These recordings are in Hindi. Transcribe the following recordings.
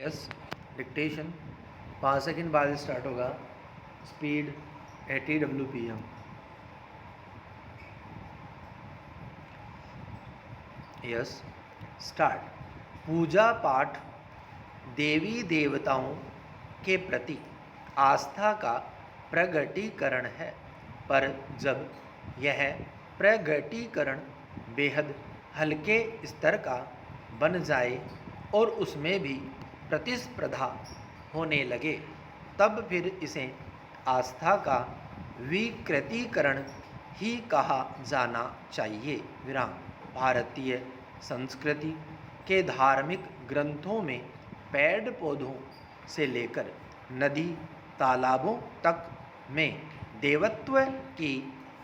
यस, डिक्टेशन 5 सेकंड बाद स्टार्ट होगा। Speed 80 WPM। Yes, start. Puja पाठ देवी देवताओं के प्रति आस्था का प्रगटीकरण है, पर जब यह प्रगटीकरण बेहद हल्के स्तर का बन जाए और उसमें भी प्रतिस्पर्धा होने लगे, तब फिर इसे आस्था का विकृतीकरण ही कहा जाना चाहिए। विराम। भारतीय संस्कृति के धार्मिक ग्रंथों में पेड़ पौधों से लेकर नदी तालाबों तक में देवत्व की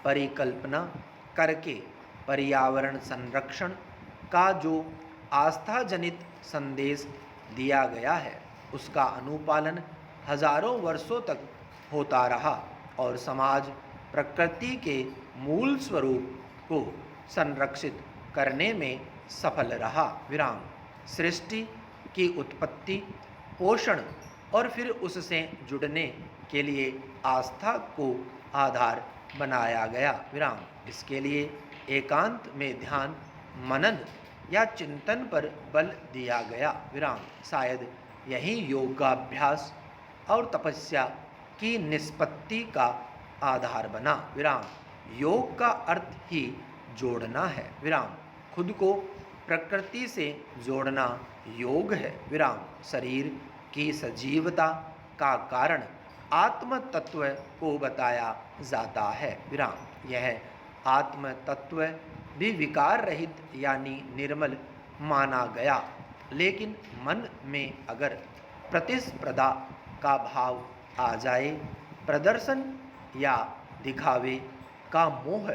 परिकल्पना करके पर्यावरण संरक्षण का जो आस्थाजनित संदेश दिया गया है, उसका अनुपालन हजारों वर्षों तक होता रहा और समाज प्रकृति के मूल स्वरूप को संरक्षित करने में सफल रहा। विराम। सृष्टि की उत्पत्ति, पोषण और फिर उससे जुड़ने के लिए आस्था को आधार बनाया गया। विराम। इसके लिए एकांत में ध्यान, मनन या चिंतन पर बल दिया गया। विराम। शायद यही योगाभ्यास और तपस्या की निष्पत्ति का आधार बना। विराम। योग का अर्थ ही जोड़ना है। विराम। खुद को प्रकृति से जोड़ना योग है। विराम। शरीर की सजीवता का कारण आत्म तत्व को बताया जाता है। विराम। यह आत्म तत्व भी विकार रहित यानी निर्मल माना गया, लेकिन मन में अगर प्रतिस्पर्धा का भाव आ जाए, प्रदर्शन या दिखावे का मोह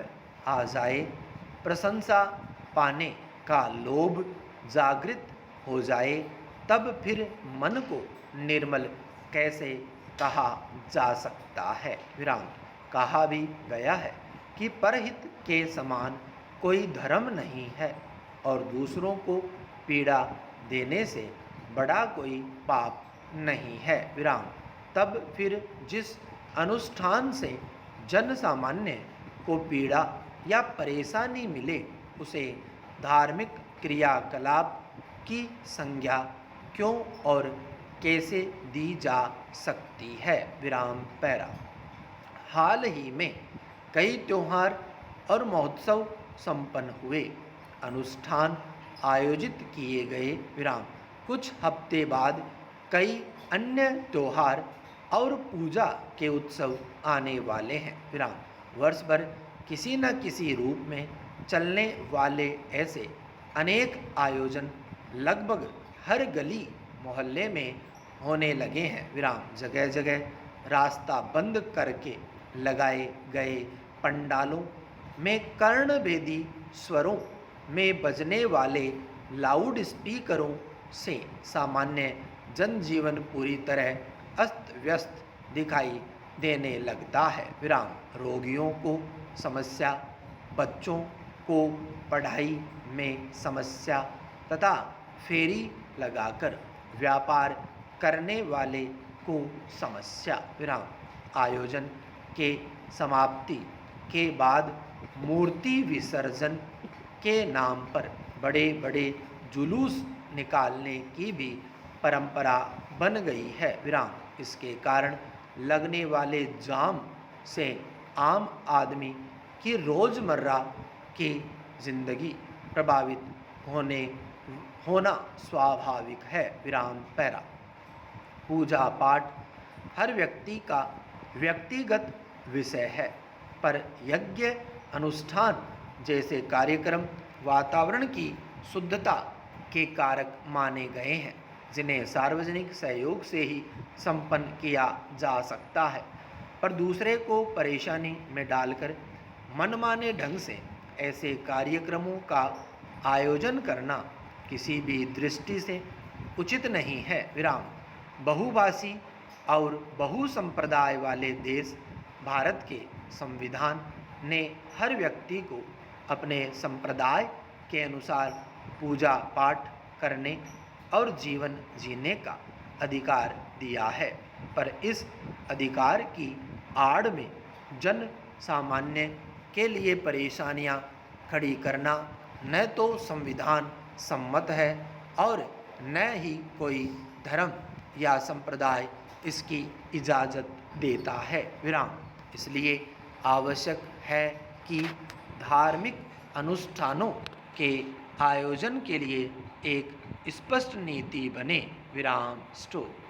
आ जाए, प्रशंसा पाने का लोभ जागृत हो जाए, तब फिर मन को निर्मल कैसे कहा जा सकता है। विराम। कहा भी गया है कि परहित के समान कोई धर्म नहीं है और दूसरों को पीड़ा देने से बड़ा कोई पाप नहीं है। विराम। तब फिर जिस अनुष्ठान से जन सामान्य को पीड़ा या परेशानी मिले, उसे धार्मिक क्रियाकलाप की संज्ञा क्यों और कैसे दी जा सकती है। विराम। पैरा। हाल ही में कई त्योहार और महोत्सव संपन्न हुए, अनुष्ठान आयोजित किए गए। विराम। कुछ हफ्ते बाद कई अन्य त्योहार और पूजा के उत्सव आने वाले हैं। विराम। वर्ष भर किसी न किसी रूप में चलने वाले ऐसे अनेक आयोजन लगभग हर गली मोहल्ले में होने लगे हैं। विराम। जगह जगह रास्ता बंद करके लगाए गए पंडालों में कर्णभेदी स्वरों में बजने वाले लाउड स्पीकरों से सामान्य जनजीवन पूरी तरह अस्त व्यस्त दिखाई देने लगता है। विराम। रोगियों को समस्या, बच्चों को पढ़ाई में समस्या तथा फेरी लगाकर व्यापार करने वाले को समस्या। विराम। आयोजन के समाप्ति के बाद मूर्ति विसर्जन के नाम पर बड़े बड़े जुलूस निकालने की भी परंपरा बन गई है। विराम। इसके कारण लगने वाले जाम से आम आदमी की रोज़मर्रा की जिंदगी प्रभावित होना स्वाभाविक है। विराम। पैरा। पूजा पाठ हर व्यक्ति का व्यक्तिगत विषय है, पर यज्ञ अनुष्ठान जैसे कार्यक्रम वातावरण की शुद्धता के कारक माने गए हैं, जिन्हें सार्वजनिक सहयोग से ही संपन्न किया जा सकता है। पर दूसरे को परेशानी में डालकर मनमाने ढंग से ऐसे कार्यक्रमों का आयोजन करना किसी भी दृष्टि से उचित नहीं है। विराम। बहुभाषी और बहुसंप्रदाय वाले देश भारत के संविधान ने हर व्यक्ति को अपने संप्रदाय के अनुसार पूजा पाठ करने और जीवन जीने का अधिकार दिया है, पर इस अधिकार की आड़ में जन सामान्य के लिए परेशानियां खड़ी करना न तो संविधान सम्मत है और न ही कोई धर्म या संप्रदाय इसकी इजाज़त देता है। विराम। इसलिए आवश्यक है कि धार्मिक अनुष्ठानों के आयोजन के लिए एक स्पष्ट नीति बने। विराम। स्टोर।